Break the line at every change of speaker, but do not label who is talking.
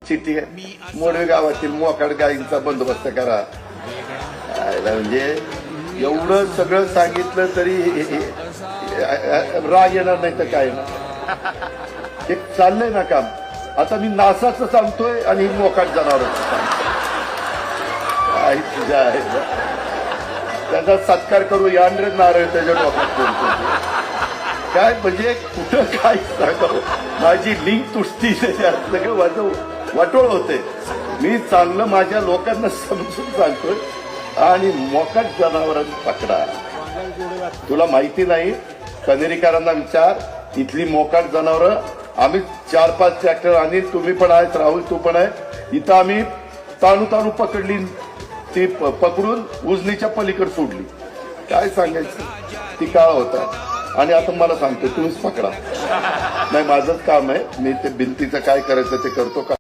चिठ्ठी मोडवे गावातील मोकाड गायींचा बंदोबस्त करा. म्हणजे एवढं सगळं सांगितलं तरी राग येणार नाही तर काय ना. एक चाललंय ना काम. आता मी नासाचं सांगतोय आणि मोकाट जनावरांचं सांगतोय. आई तुझ्या आहे त्याचा सत्कार करू यानरे नारळ त्याच्या डोक्यात बोलतो. काय म्हणजे कुठं काय सांगावं. माझी लिंक तुटती त्याच्यात सगळं वाटोळ होते. मी चांगलं माझ्या लोकांना समजून सांगतोय आणि मोकाट जनावरांना पकडा. तुला माहिती नाही कनेरीकरांना विचार. इथली मोकाट जनावरं आम्ही 4-5 ट्रॅक्टर आणि तुम्ही पण आहेत राहुल तू पण आहे. इथं आम्ही ताणू पकडली ती पकडून उजनीच्या पलीकडे सोडली. काय सांगायचं ती काळ होता. आणि आता मला सांगतो तुम्हीच पकडा. नाही माझंच काम आहे. मी ते भिंतीचं काय करायचं ते करतो.